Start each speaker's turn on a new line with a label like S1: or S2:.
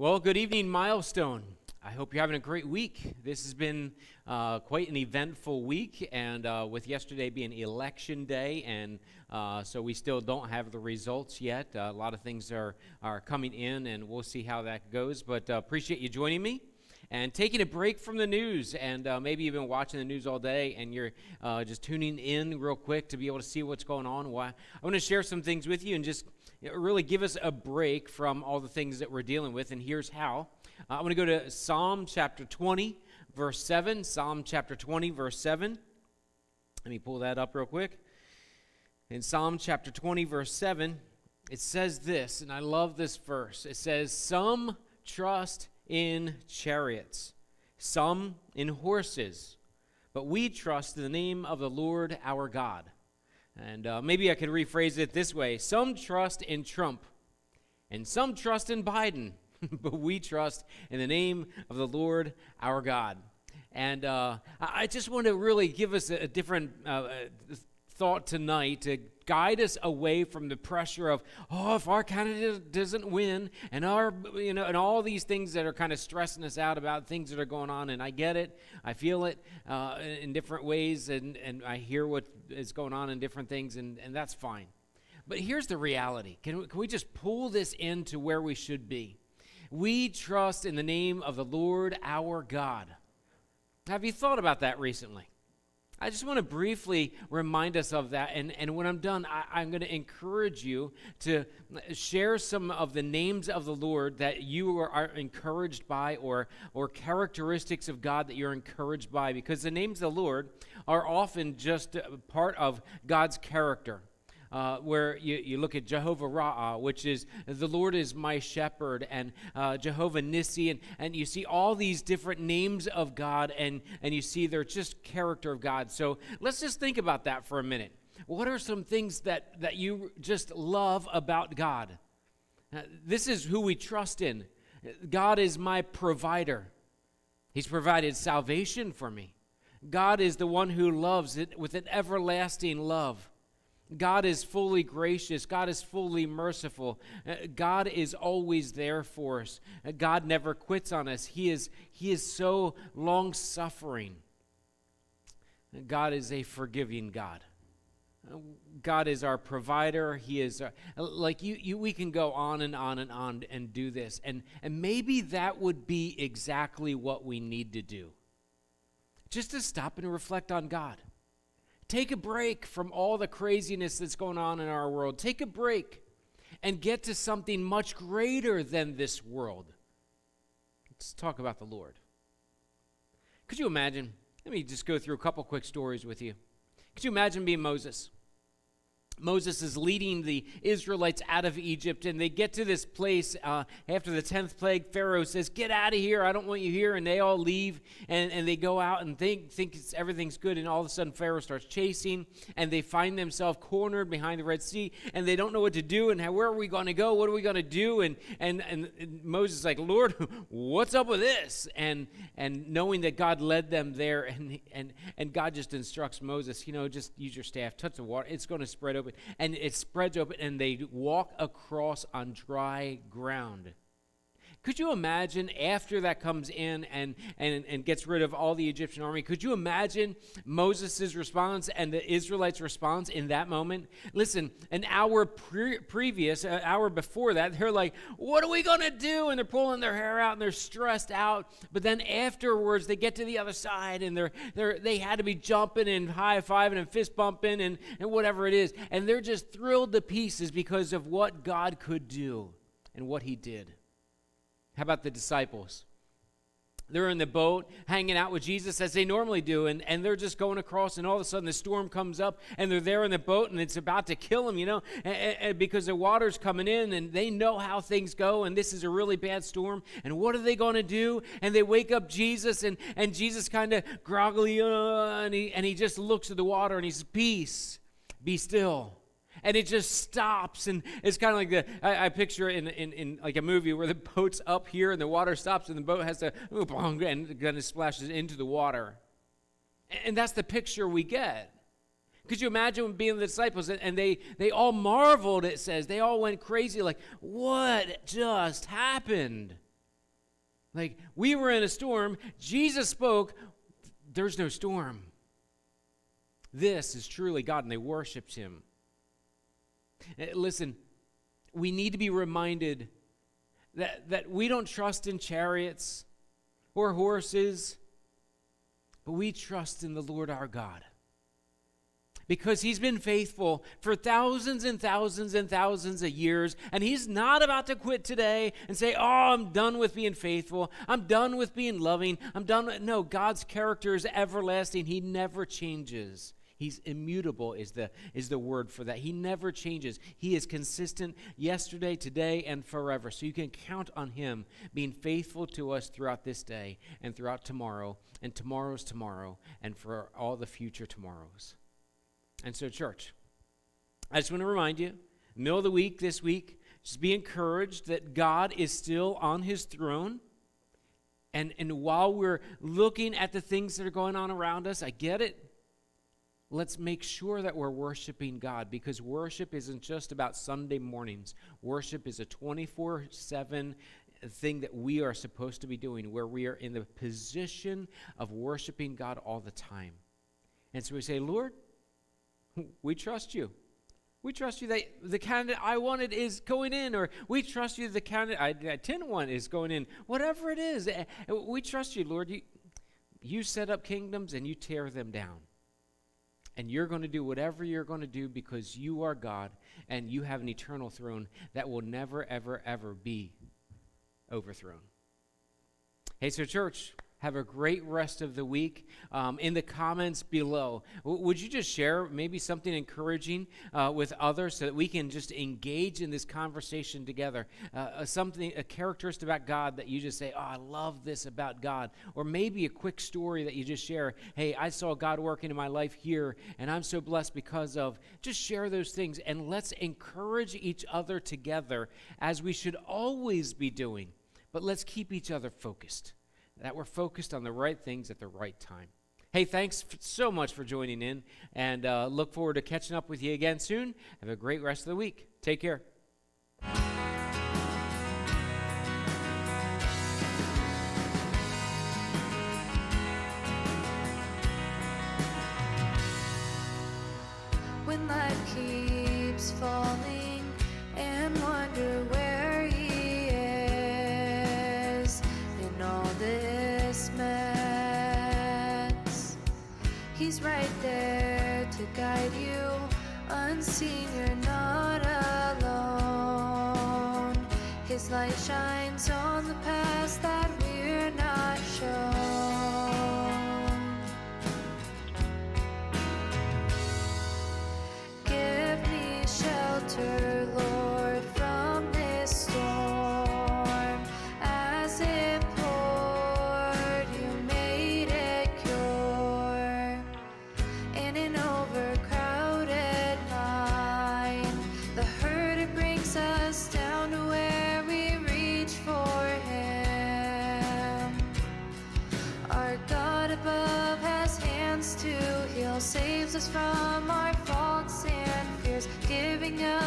S1: Well, good evening, Milestone. I hope you're having a great week. This has been quite an eventful week, and with yesterday being election day, and so we still don't have the results yet. A lot of things are coming in, and we'll see how that goes, but appreciate you joining me and taking a break from the news, and maybe you've been watching the news all day, and you're just tuning in real quick to be able to see what's going on. I want to share some things with you and just really give us a break from all the things that we're dealing with, and here's how. I'm going to go to Psalm chapter 20, verse 7. Psalm chapter 20, verse 7. Let me pull that up real quick. In Psalm chapter 20, verse 7, it says this, and I love this verse. It says, "Some trust in chariots, some in horses, but we trust in the name of the Lord our God." And maybe I could rephrase it this way. Some trust in Trump, and some trust in Biden, but we trust in the name of the Lord our God. And I just want to really give us a different thought tonight to guide us away from the pressure of, if our candidate doesn't win, and and all these things that are kind of stressing us out about things that are going on. And I get it, I feel it in different ways, and I hear what is going on in different things, and that's fine. But here's the reality. Can we just pull this into where we should be? We trust in the name of the Lord our God. Have you thought about that recently? I just want to briefly remind us of that, and when I'm done, I'm going to encourage you to share some of the names of the Lord that you are encouraged by, or characteristics of God that you're encouraged by, because the names of the Lord are often just part of God's character. Where you look at Jehovah Ra'ah, which is the Lord is my shepherd, and Jehovah Nissi, and you see all these different names of God, and you see they're just character of God. So let's just think about that for a minute. What are some things that you just love about God? This is who we trust in. God is my provider. He's provided salvation for me. God is the one who loves it with an everlasting love. God is fully gracious. God is fully merciful. God is always there for us. God never quits on us. He is so long-suffering. God is a forgiving God. God is our provider. He is we can go on and on and on and do this. And maybe that would be exactly what we need to do. Just to stop and reflect on God. Take a break from all the craziness that's going on in our world. Take a break and get to something much greater than this world. Let's talk about the Lord. Could you imagine? Let me just go through a couple quick stories with you. Could you imagine being Moses? Moses is leading the Israelites out of Egypt, and they get to this place after the 10th plague. Pharaoh says, "Get out of here, I don't want you here," and they all leave, and they go out and think everything's good, and all of a sudden Pharaoh starts chasing, and they find themselves cornered behind the Red Sea, and they don't know what to do, and where are we going to go, what are we going to do, and Moses is like, "Lord, what's up with this?" And knowing that God led them there, and God just instructs Moses, just use your staff, touch the water, it's going to spread open. And it spreads open, and they walk across on dry ground. Could you imagine after that comes in and gets rid of all the Egyptian army, could you imagine Moses' response and the Israelites' response in that moment? Listen, an hour an hour before that, they're like, "What are we going to do?" And they're pulling their hair out, and they're stressed out. But then afterwards, they get to the other side, and they had to be jumping and high-fiving and fist-bumping and whatever it is. And they're just thrilled to pieces because of what God could do and what he did. How about the disciples? They're in the boat hanging out with Jesus as they normally do, and they're just going across, and all of a sudden the storm comes up, and they're there in the boat, and it's about to kill them, and because the water's coming in, and they know how things go, and this is a really bad storm, and what are they going to do? And they wake up Jesus, and Jesus kind of groggily, and he just looks at the water, and he says, "Peace, be still." And it just stops, and it's kind of like I picture it in like a movie where the boat's up here and the water stops, and the boat has to and kind of splashes into the water. And that's the picture we get. Could you imagine being the disciples, and they all marveled, it says. They all went crazy, like, what just happened? Like, we were in a storm. Jesus spoke. There's no storm. This is truly God, and they worshiped him. Listen, we need to be reminded that we don't trust in chariots or horses, but we trust in the Lord our God. Because he's been faithful for thousands and thousands and thousands of years, and he's not about to quit today and say, I'm done with being faithful. I'm done with being loving. No, God's character is everlasting. He never changes. He's immutable is the word for that. He never changes. He is consistent yesterday, today, and forever. So you can count on him being faithful to us throughout this day and throughout tomorrow and tomorrow's tomorrow and for all the future tomorrows. And so, church, I just want to remind you, middle of the week this week, just be encouraged that God is still on his throne. And while we're looking at the things that are going on around us, I get it. Let's make sure that we're worshiping God, because worship isn't just about Sunday mornings. Worship is a 24/7 thing that we are supposed to be doing, where we are in the position of worshiping God all the time. And so we say, Lord, we trust you. We trust you that the candidate I wanted is going in, or we trust you the candidate I didn't want is going in. Whatever it is, we trust you, Lord. You set up kingdoms and you tear them down. And you're going to do whatever you're going to do because you are God and you have an eternal throne that will never, ever, ever be overthrown. Hey, so church, have a great rest of the week. In the comments below, would you just share maybe something encouraging with others so that we can just engage in this conversation together? A characteristic about God that you just say, I love this about God. Or maybe a quick story that you just share. Hey, I saw God working in my life here, and I'm so blessed because of. Just share those things, and let's encourage each other together as we should always be doing. But let's keep each other focused. That we're focused on the right things at the right time. Hey, thanks so much for joining in, and look forward to catching up with you again soon. Have a great rest of the week. Take care.
S2: When life keeps falling and wonder where he is in all this mess, he's right there to guide you. Unseen, you're not alone. His light shines on the past that we're not shown. Give me shelter, Lord, from this storm. As it poured, you made it pure. In an overcrowded mind, the hurt, it brings us down to where we reach for him. Our God above has hands to heal, saves us from our faults and fears, giving us